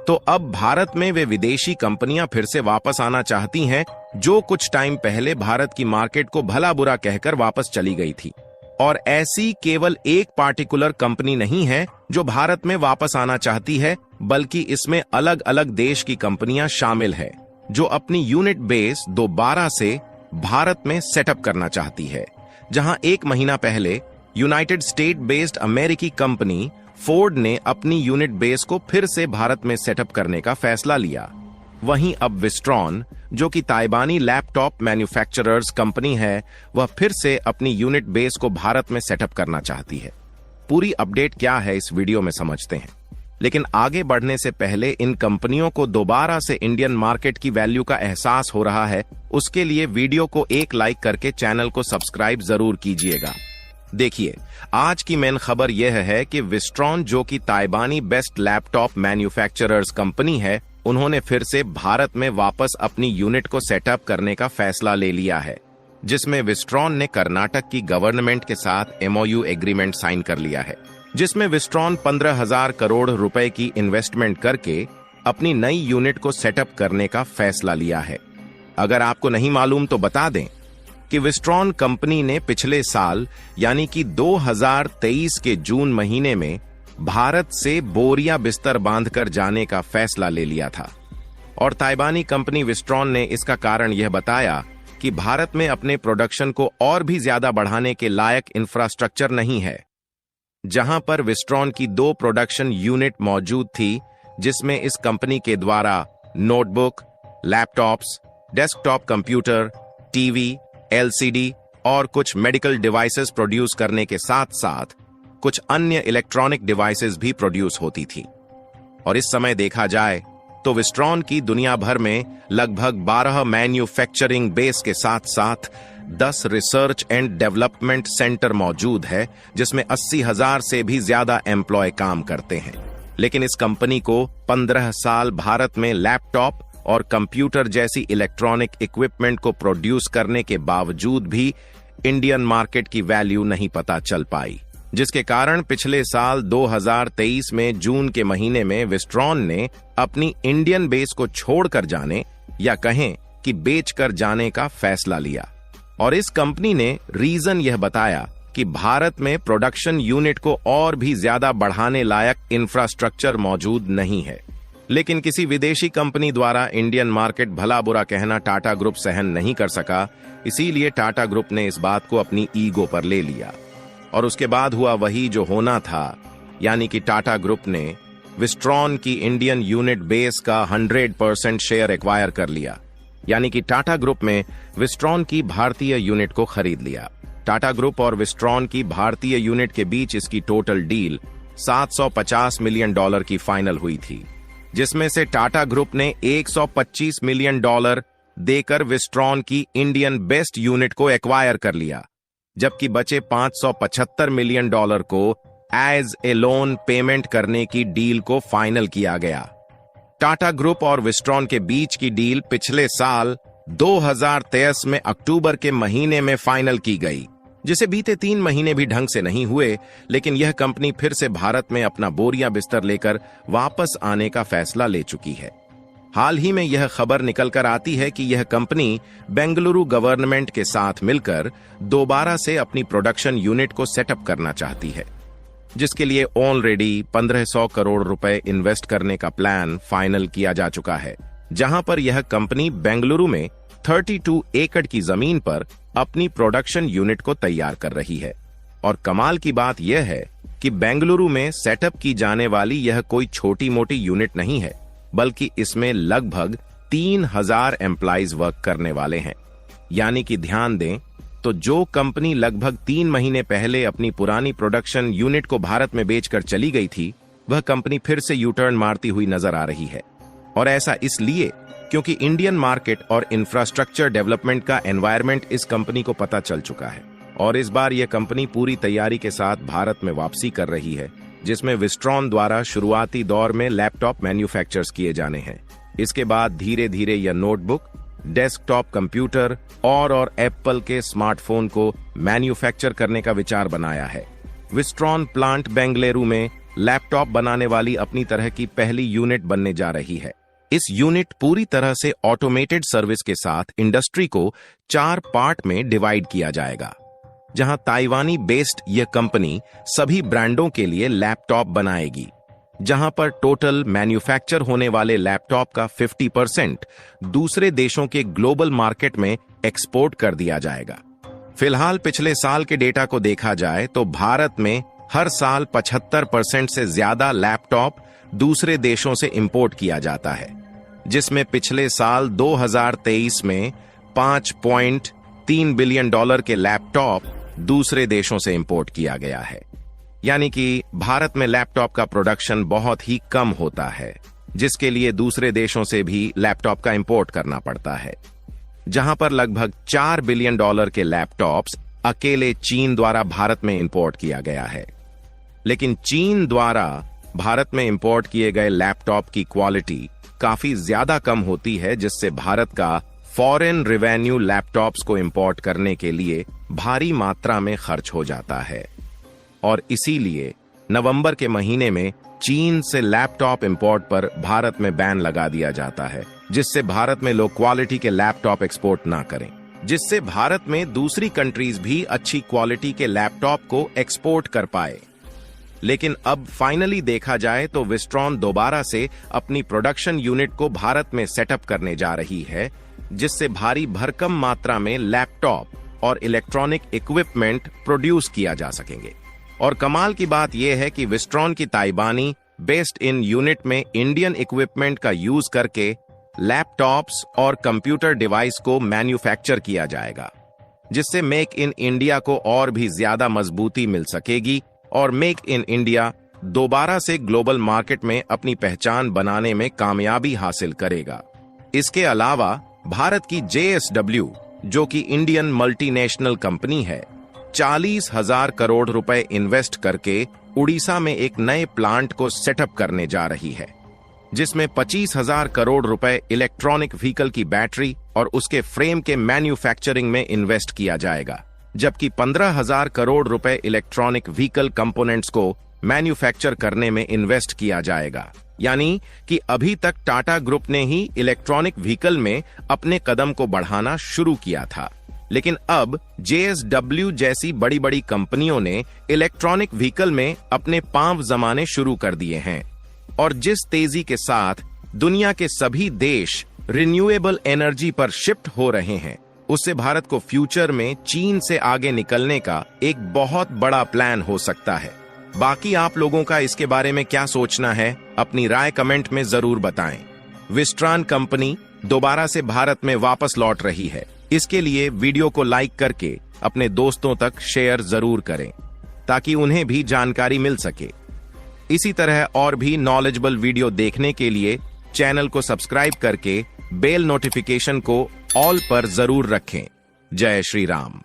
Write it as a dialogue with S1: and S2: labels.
S1: तो अब भारत में वे विदेशी कंपनियां फिर से वापस आना चाहती हैं, जो कुछ टाइम पहले भारत की मार्केट को भला बुरा कहकर वापस चली गई थी। और ऐसी केवल एक पार्टिकुलर कंपनी नहीं है जो भारत में वापस आना चाहती है, बल्कि इसमें अलग अलग देश की कंपनियां शामिल है जो अपनी यूनिट बेस दोबारा से भारत में सेटअप करना चाहती है। जहां एक महीना पहले यूनाइटेड स्टेट बेस्ड अमेरिकी कंपनी फोर्ड ने अपनी यूनिट बेस को फिर से भारत में सेटअप करने का फैसला लिया, वहीं अब विस्ट्रॉन, जो कि ताइवानी लैपटॉप मैन्युफैक्चरर्स कंपनी है, वह फिर से अपनी यूनिट बेस को भारत में सेटअप करना चाहती है। पूरी अपडेट क्या है इस वीडियो में समझते हैं, लेकिन आगे बढ़ने से पहले इन कंपनियों को दोबारा से इंडियन मार्केट की वैल्यू का एहसास हो रहा है, उसके लिए वीडियो को एक लाइक करके चैनल को सब्सक्राइब जरूर कीजिएगा। देखिए, आज की मेन खबर यह है कि विस्ट्रॉन, जो कि ताइवानी बेस्ट लैपटॉप मैन्युफैक्चरर्स कंपनी है, उन्होंने फिर से भारत में वापस अपनी यूनिट को सेटअप करने का फैसला ले लिया है, जिसमें विस्ट्रॉन ने कर्नाटक की गवर्नमेंट के साथ MOU एग्रीमेंट साइन कर लिया है, जिसमें विस्ट्रॉन 15,000 करोड़ रुपए की इन्वेस्टमेंट करके अपनी नई यूनिट को सेटअप करने का फैसला लिया है। अगर आपको नहीं मालूम तो बता दें कि विस्ट्रॉन कंपनी ने पिछले साल यानी कि 2023 के जून महीने में भारत से बोरिया बिस्तर बांधकर जाने का फैसला ले लिया था। और ताइवानी कंपनी विस्ट्रॉन ने इसका कारण यह बताया कि भारत में अपने प्रोडक्शन को और भी ज्यादा बढ़ाने के लायक इंफ्रास्ट्रक्चर नहीं है। जहां पर विस्ट्रॉन की 2 प्रोडक्शन यूनिट मौजूद थी, जिसमें इस कंपनी के द्वारा notebook, laptops, desktop computer, TV, LCD और कुछ मेडिकल डिवाइसेस प्रोड्यूस करने के साथ साथ कुछ अन्य इलेक्ट्रॉनिक डिवाइसेस भी प्रोड्यूस होती थी। और इस समय देखा जाए तो विस्ट्रॉन की दुनिया भर में लगभग 12 मैन्युफैक्चरिंग बेस के साथ साथ 10 रिसर्च एंड डेवलपमेंट सेंटर मौजूद है, जिसमें 80,000 से भी ज्यादा एम्प्लॉय काम करते हैं। लेकिन इस कंपनी को 15 साल भारत में लैपटॉप और कंप्यूटर जैसी इलेक्ट्रॉनिक इक्विपमेंट को प्रोड्यूस करने के बावजूद भी इंडियन मार्केट की वैल्यू नहीं पता चल पाई, जिसके कारण पिछले साल 2023 में जून के महीने में विस्ट्रॉन ने अपनी इंडियन बेस को छोड़कर जाने या कहें कि बेचकर जाने का फैसला लिया। और इस कंपनी ने रीजन यह बताया कि भारत में प्रोडक्शन यूनिट को और भी ज्यादा बढ़ाने लायक इंफ्रास्ट्रक्चर मौजूद नहीं है। लेकिन किसी विदेशी कंपनी द्वारा इंडियन मार्केट भला बुरा कहना टाटा ग्रुप सहन नहीं कर सका, इसीलिए टाटा ग्रुप ने इस बात को अपनी ईगो पर ले लिया। और उसके बाद हुआ वही जो होना था, यानी कि टाटा ग्रुप ने विस्ट्रॉन की इंडियन यूनिट बेस का 100% शेयर एक्वायर कर लिया, यानी कि टाटा ग्रुप में विस्ट्रॉन की भारतीय यूनिट को खरीद लिया। टाटा ग्रुप और विस्ट्रॉन की भारतीय यूनिट के बीच इसकी टोटल डील $750 मिलियन की फाइनल हुई थी, जिसमें से टाटा ग्रुप ने $125 मिलियन देकर विस्ट्रॉन की इंडियन बेस्ट यूनिट को एक्वायर कर लिया, जबकि बचे $575 मिलियन को एज ए लोन पेमेंट करने की डील को फाइनल किया गया। टाटा ग्रुप और विस्ट्रॉन के बीच की डील पिछले साल 2023 में अक्टूबर के महीने में फाइनल की गई, जिसे बीते 3 महीने भी ढंग से नहीं हुए, लेकिन यह कंपनी फिर से भारत में अपना बोरिया बिस्तर लेकर वापस आने का फैसला ले चुकी है। हाल ही में यह खबर निकलकर आती है कि यह कंपनी बेंगलुरु गवर्नमेंट के साथ मिलकर दोबारा से अपनी प्रोडक्शन यूनिट को सेटअप करना चाहती है, जिसके लिए ऑलरेडी 1500 करोड़ रुपए इन्वेस्ट करने का प्लान फाइनल किया जा चुका है। जहां पर यह कंपनी बेंगलुरु में 32 एकड़ की जमीन पर अपनी प्रोडक्शन यूनिट को तैयार कर रही है। और कमाल की बात यह है कि बेंगलुरु में सेटअप की जाने वाली यह कोई छोटी मोटी यूनिट नहीं है, बल्कि इसमें लगभग 3000 एम्प्लॉइज वर्क करने वाले हैं। यानी कि ध्यान दें तो जो कंपनी लगभग 3 महीने पहले अपनी पुरानी प्रोडक्शन यूनिट को भारत में बेचकर चली गई थी, वह कंपनी फिर से यू टर्न मारती हुई नजर आ रही है। और ऐसा इसलिए क्योंकि इंडियन मार्केट और इंफ्रास्ट्रक्चर डेवलपमेंट का एनवायरनमेंट इस कंपनी को पता चल चुका है। और इस बार यह कंपनी पूरी तैयारी के साथ भारत में वापसी कर रही है, जिसमें विस्ट्रॉन द्वारा शुरुआती दौर में लैपटॉप मैन्युफैक्चर्स किए जाने हैं। इसके बाद धीरे धीरे यह नोटबुक, डेस्कटॉप कंप्यूटर और एप्पल के स्मार्टफोन को मैन्युफैक्चर करने का विचार बनाया है। विस्ट्रॉन प्लांट बेंगलुरु में लैपटॉप बनाने वाली अपनी तरह की पहली यूनिट बनने जा रही है। इस यूनिट पूरी तरह से ऑटोमेटेड सर्विस के साथ इंडस्ट्री को 4 पार्ट में डिवाइड किया जाएगा, जहां ताइवानी बेस्ड यह कंपनी सभी ब्रांडों के लिए लैपटॉप बनाएगी, जहां पर टोटल मैन्युफैक्चर होने वाले लैपटॉप का 50% दूसरे देशों के ग्लोबल मार्केट में एक्सपोर्ट कर दिया जाएगा। फिलहाल पिछले साल के डेटा को देखा जाए तो भारत में हर साल 75% से ज्यादा लैपटॉप दूसरे देशों से इंपोर्ट किया जाता है, जिसमें पिछले साल 2023 में $5.3 बिलियन के लैपटॉप दूसरे देशों से इंपोर्ट किया गया है। यानी कि भारत में लैपटॉप का प्रोडक्शन बहुत ही कम होता है, जिसके लिए दूसरे देशों से भी लैपटॉप का इंपोर्ट करना पड़ता है, जहां पर लगभग $4 बिलियन के लैपटॉप्स अकेले चीन द्वारा भारत में इंपोर्ट किया गया है। लेकिन चीन द्वारा भारत में इंपोर्ट किए गए लैपटॉप की क्वालिटी काफी ज्यादा कम होती है, जिससे भारत का फॉरेन रेवेन्यू लैपटॉप्स को इंपोर्ट करने के लिए भारी मात्रा में खर्च हो जाता है। और इसीलिए नवंबर के महीने में चीन से लैपटॉप इंपोर्ट पर भारत में बैन लगा दिया जाता है, जिससे भारत में लो क्वालिटी के लैपटॉप एक्सपोर्ट ना करें, जिससे भारत में दूसरी कंट्रीज भी अच्छी क्वालिटी के लैपटॉप को एक्सपोर्ट कर पाए। लेकिन अब फाइनली देखा जाए तो विस्ट्रॉन दोबारा से अपनी प्रोडक्शन यूनिट को भारत में सेटअप करने जा रही है, जिससे भारी भरकम मात्रा में लैपटॉप और इलेक्ट्रॉनिक इक्विपमेंट प्रोड्यूस किया जा सकेंगे। और कमाल की बात यह है कि विस्ट्रॉन की ताइवानी बेस्ड इन यूनिट में इंडियन इक्विपमेंट का यूज करके लैपटॉप्स और कंप्यूटर डिवाइस को मैन्युफैक्चर किया जाएगा, जिससे मेक इन इंडिया को और भी ज्यादा मजबूती मिल सकेगी और मेक इन इंडिया दोबारा से ग्लोबल मार्केट में अपनी पहचान बनाने में कामयाबी हासिल करेगा। इसके अलावा भारत की JSW, जो कि इंडियन मल्टीनेशनल कंपनी है, 40,000 करोड़ रुपए इन्वेस्ट करके उड़ीसा में एक नए प्लांट को सेटअप करने जा रही है, जिसमें 25,000 करोड़ रुपए इलेक्ट्रॉनिक व्हीकल की बैटरी और उसके फ्रेम के मैन्युफैक्चरिंग में इन्वेस्ट किया जाएगा, जबकि 15,000 करोड़ रुपए इलेक्ट्रॉनिक व्हीकल कंपोनेंट्स को मैन्युफैक्चर करने में इन्वेस्ट किया जाएगा। यानी कि अभी तक टाटा ग्रुप ने ही इलेक्ट्रॉनिक व्हीकल में अपने कदम को बढ़ाना शुरू किया था, लेकिन अब JSW जैसी बड़ी बड़ी कंपनियों ने इलेक्ट्रॉनिक व्हीकल में अपने पांव जमाने शुरू कर दिए हैं। और जिस तेजी के साथ दुनिया के सभी देश रिन्यूएबल एनर्जी पर शिफ्ट हो रहे हैं, उससे भारत को फ्यूचर में चीन से आगे निकलने का एक बहुत बड़ा प्लान हो सकता है। बाकी आप लोगों का इसके बारे में क्या सोचना है, अपनी राय कमेंट में जरूर बताएं। विस्ट्रॉन कंपनी दोबारा से भारत में वापस लौट रही है, इसके लिए वीडियो को लाइक करके अपने दोस्तों तक शेयर जरूर करें, ताकि उन्हें भी जानकारी मिल सके। इसी तरह और भी नॉलेजेबल वीडियो देखने के लिए चैनल को सब्सक्राइब करके बेल नोटिफिकेशन को ऑल पर जरूर रखें। जय श्री राम।